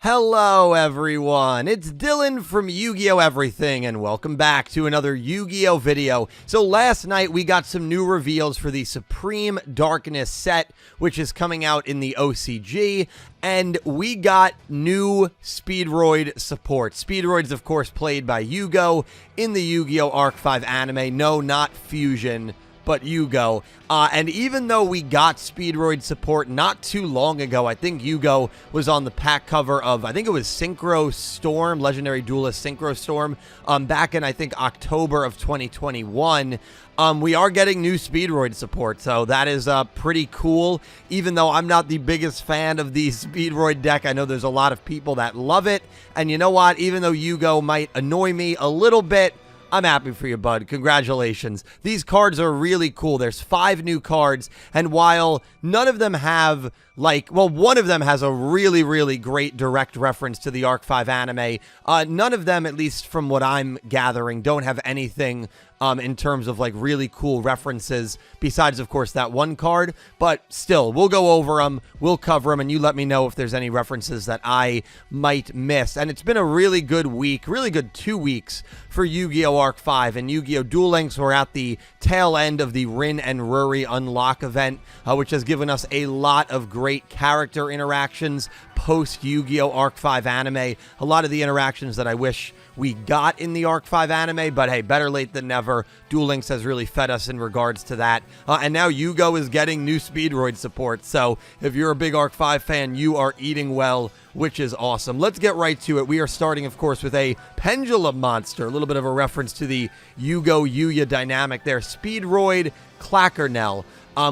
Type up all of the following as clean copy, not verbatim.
Hello everyone, it's Dylan from Yu-Gi-Oh! Everything, and welcome back to another Yu-Gi-Oh! Video. So last night we got some new reveals for the Supreme Darkness set, which is coming out in the OCG, and we got new Speedroid support. Speedroids, of course, played by Yugo in the Yu-Gi-Oh! Arc 5 anime. No, not Fusion, but Yugo. And even though we got Speedroid support not too long ago, I think Yugo was on the pack cover of, I think it was Synchro Storm, Legendary Duelist Synchro Storm, back in, I think, October of 2021. We are getting new Speedroid support, so that is pretty cool. Even though I'm not the biggest fan of the Speedroid deck, I know there's a lot of people that love it. And you know what? Even though Yugo might annoy me a little bit, I'm happy for you, bud. Congratulations. These cards are really cool. There's 5 new cards, and while none of them have, one of them has a really, really great direct reference to the Arc 5 anime, none of them, at least from what I'm gathering, don't have anything in terms of, really cool references, besides, of course, that one card. But still, we'll go over them, we'll cover them, and you let me know if there's any references that I might miss. And it's been a really good week, really good 2 weeks for Yu-Gi-Oh! Arc 5, and Yu-Gi-Oh! Duel Links were at the tail end of the Rin and Ruri Unlock event, which has given us a lot of great character interactions post Yu-Gi-Oh! Arc 5 anime. A lot of the interactions that I wish we got in the Arc 5 anime, but hey, better late than never. Duel Links has really fed us in regards to that. And now Yugo is getting new Speedroid support, so if you're a big Arc 5 fan, you are eating well, which is awesome. Let's get right to it. We are starting, of course, with a Pendulum Monster, a little bit of a reference to the Yugo-Yuya dynamic there. Speedroid Clackernell,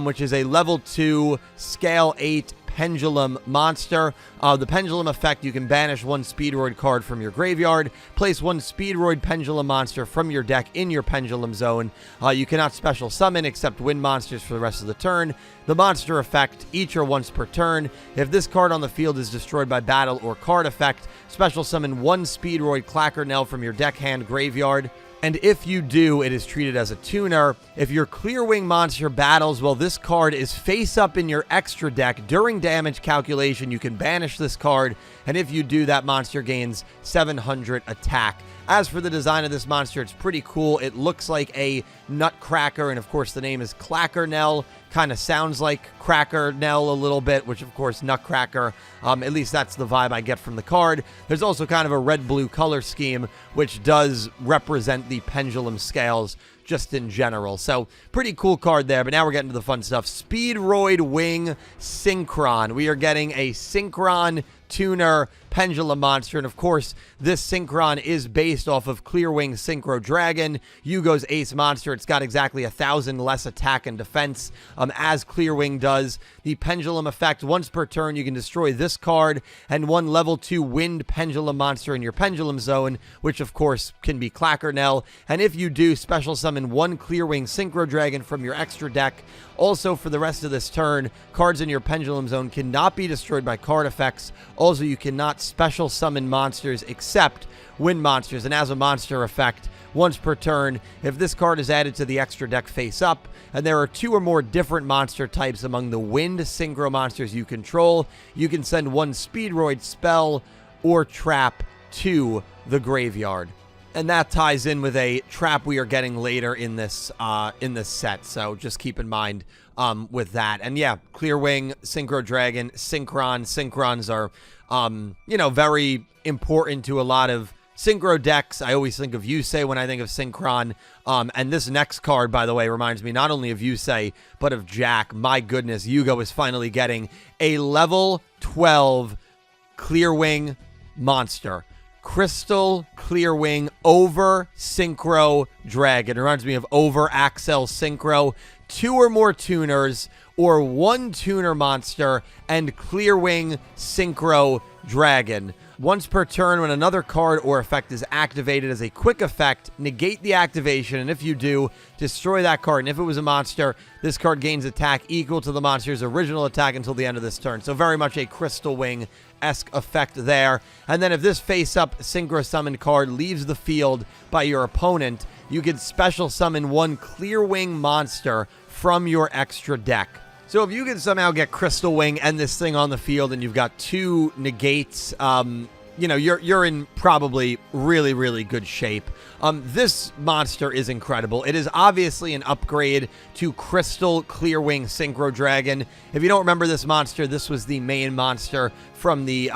which is a level 2, scale 8 Pendulum Monster. The Pendulum effect, you can banish 1 Speedroid card from your graveyard, place 1 Speedroid Pendulum Monster from your deck in your Pendulum zone. You cannot special summon except win monsters for the rest of the turn. The monster effect, each or once per turn. If this card on the field is destroyed by battle or card effect, special summon 1 Speedroid Clackernell from your deck, hand, graveyard. And if you do, it is treated as a tuner. If your Clearwing monster battles, well, this card is face up in your extra deck. During damage calculation, you can banish this card, and if you do, that monster gains 700 attack. As for the design of this monster, it's pretty cool. It looks like a nutcracker, and of course the name is Clackernell. Kind of sounds like Crackernell a little bit, which of course Nutcracker, at least that's the vibe I get from the card. There's also kind of a red-blue color scheme, which does represent the pendulum scales just in general. So pretty cool card there, but now we're getting to the fun stuff. Speedroid Wing Synchron. We are getting a Synchron tuner Pendulum Monster, and of course this Synchron is based off of Clearwing Synchro Dragon, Yugo's ace monster. It's got exactly 1,000 less attack and defense as Clearwing does. The Pendulum effect, once per turn you can destroy this card and 1 level 2 wind Pendulum Monster in your Pendulum zone, which of course can be Clackernell, and if you do, special summon 1 Clearwing Synchro Dragon from your extra deck. Also, for the rest of this turn, cards in your Pendulum zone cannot be destroyed by card effects. Also, you cannot special summon monsters except wind monsters, and as a monster effect, once per turn, if this card is added to the extra deck face up, and there are 2 or more different monster types among the wind synchro monsters you control, you can send 1 Speedroid spell or trap to the graveyard. And that ties in with a trap we are getting later in this set, so just keep in mind with that. And yeah, Clearwing, Synchro Dragon, Synchrons are, very important to a lot of Synchro decks. I always think of Yusei when I think of Synchron. And this next card, by the way, reminds me not only of Yusei, but of Jack. My goodness, Yugo is finally getting a level 12 Clearwing monster. Crystal Clearwing over Synchro Dragon. It reminds me of over Axel Synchro. 2 or more tuners, or 1 tuner monster, and Clearwing Synchro Dragon. Once per turn, when another card or effect is activated as a quick effect, negate the activation, and if you do, destroy that card. And if it was a monster, this card gains attack equal to the monster's original attack until the end of this turn. So very much a Crystal Wing-esque effect there. And then if this face-up Synchro Summon card leaves the field by your opponent, you can special summon 1 Clearwing monster from your extra deck. So if you can somehow get Crystal Wing and this thing on the field and you've got 2 negates, you know, you're in probably really, really good shape. This monster is incredible. It is obviously an upgrade to Crystal Clearwing Synchro Dragon. If you don't remember this monster, this was the main monster from the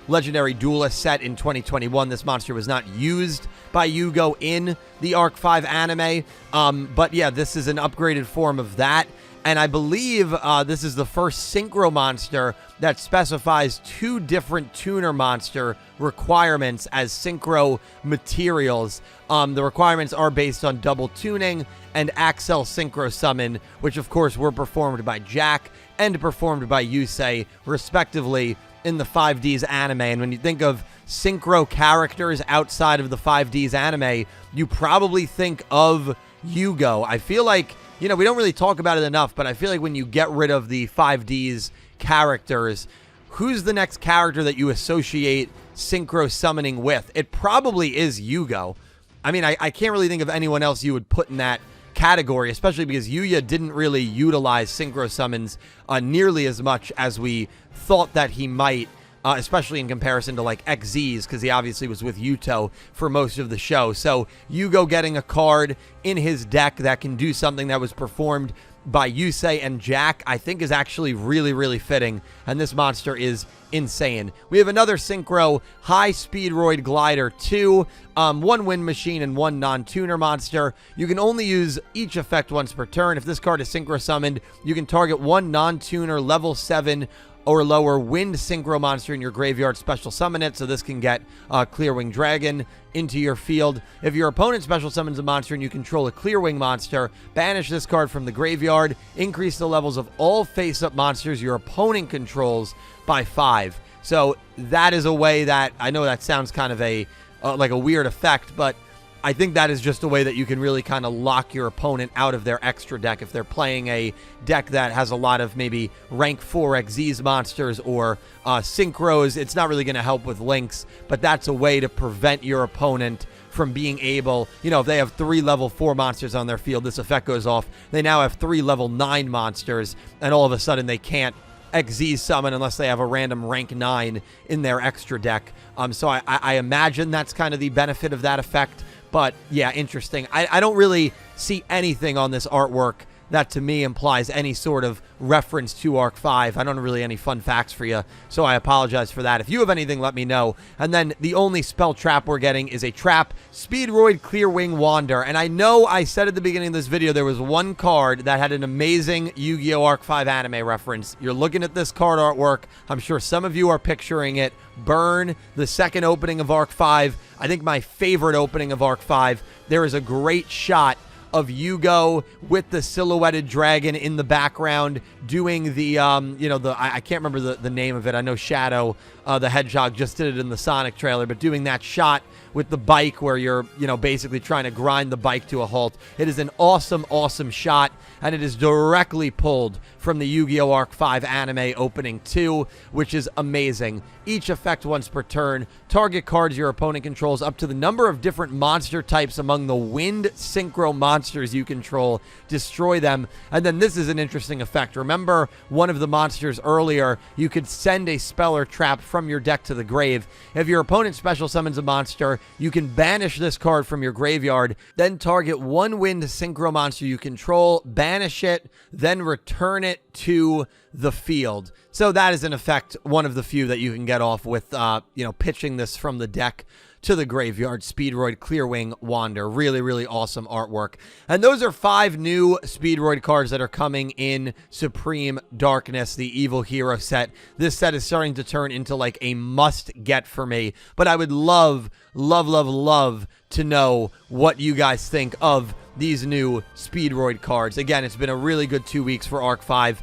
Legendary Duelist set in 2021. This monster was not used by Yugo in the Arc 5 anime. But yeah, this is an upgraded form of that. And I believe this is the first Synchro Monster that specifies 2 different Tuner Monster requirements as Synchro materials. The requirements are based on double tuning and Axel Synchro Summon, which of course were performed by Jack and performed by Yusei, respectively, in the 5Ds anime. And when you think of Synchro characters outside of the 5Ds anime, you probably think of Yugo. I feel like, you know, we don't really talk about it enough, but I feel like when you get rid of the 5Ds characters, who's the next character that you associate Synchro summoning with? It probably is Yugo. I mean, I can't really think of anyone else you would put in that category, especially because Yugioh didn't really utilize Synchro summons nearly as much as we thought that he might, especially in comparison to like XZs, because he obviously was with Yuto for most of the show. So Yugo getting a card in his deck that can do something that was performed by Yusei and Jack, I think is actually really, really fitting. And this monster is insane. We have another Synchro High Speedroid Glider 2, 1 Wind Machine and 1 non-tuner monster. You can only use each effect once per turn. If this card is Synchro summoned, you can target 1 non-tuner level 7 or lower Wind Synchro Monster in your graveyard, special summon it, so this can get Clearwing Dragon into your field. If your opponent special summons a monster and you control a Clearwing monster, banish this card from the graveyard, increase the levels of all face-up monsters your opponent controls by 5. So that is a way that, I know that sounds kind of a like a weird effect, but I think that is just a way that you can really kind of lock your opponent out of their extra deck. If they're playing a deck that has a lot of maybe rank 4 XZs monsters or Synchros, it's not really going to help with links, but that's a way to prevent your opponent from being able, you know, if they have 3 level 4 monsters on their field, this effect goes off, they now have 3 level 9 monsters, and all of a sudden they can't XZ summon unless they have a random rank 9 in their extra deck. So I imagine that's kind of the benefit of that effect. But yeah, interesting. I don't really see anything on this artwork that to me implies any sort of reference to Arc 5. I don't have really any fun facts for you, so I apologize for that. If you have anything, let me know. And then the only spell trap we're getting is a trap, Speedroid Clearwing Wander. And I know I said at the beginning of this video there was one card that had an amazing Yu-Gi-Oh! Arc 5 anime reference. You're looking at this card artwork. I'm sure some of you are picturing it. Burn, the second opening of Arc 5. I think my favorite opening of Arc 5. There is a great shot of Yugo with the silhouetted dragon in the background doing the, you know, I can't remember the name of it. I know Shadow, the Hedgehog, just did it in the Sonic trailer, but doing that shot with the bike where you're, you know, basically trying to grind the bike to a halt. It is an awesome, awesome shot, and it is directly pulled from the Yu-Gi-Oh! Arc 5 anime opening 2, which is amazing. Each effect once per turn. Target cards your opponent controls up to the number of different monster types among the Wind Synchro monsters you control. Destroy them. And then this is an interesting effect. Remember one of the monsters earlier, you could send a spell or trap from your deck to the grave. If your opponent special summons a monster, you can banish this card from your graveyard, then target 1 Wind Synchro monster you control, banish it, then return it to the field. So that is in effect one of the few that you can get off with, you know, pitching this from the deck to the graveyard. Speedroid Clearwing Wander. Really, really awesome artwork. And those are 5 new Speedroid cards that are coming in Supreme Darkness, the Evil Hero set. This set is starting to turn into like a must-get for me. But I would love, love, love, love to know what you guys think of these new Speedroid cards. Again, it's been a really good 2 weeks for Arc 5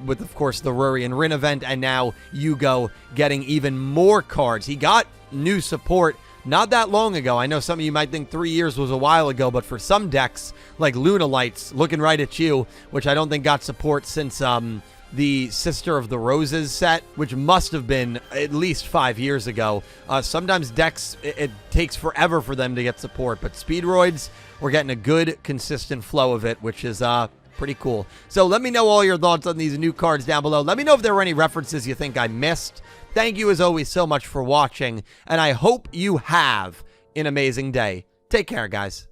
with, of course, the Ruri and Rin event, and now Yugo getting even more cards. He got new support not that long ago. I know some of you might think 3 years was a while ago, but for some decks, like Luna Lights, looking right at you, which I don't think got support since the Sister of the Roses set, which must have been at least 5 years ago. Sometimes decks, it takes forever for them to get support, but Speedroids, we're getting a good, consistent flow of it, which is Pretty cool. So let me know all your thoughts on these new cards down below. Let me know if there were any references you think I missed. Thank you, as always, so much for watching, and I hope you have an amazing day. Take care, guys.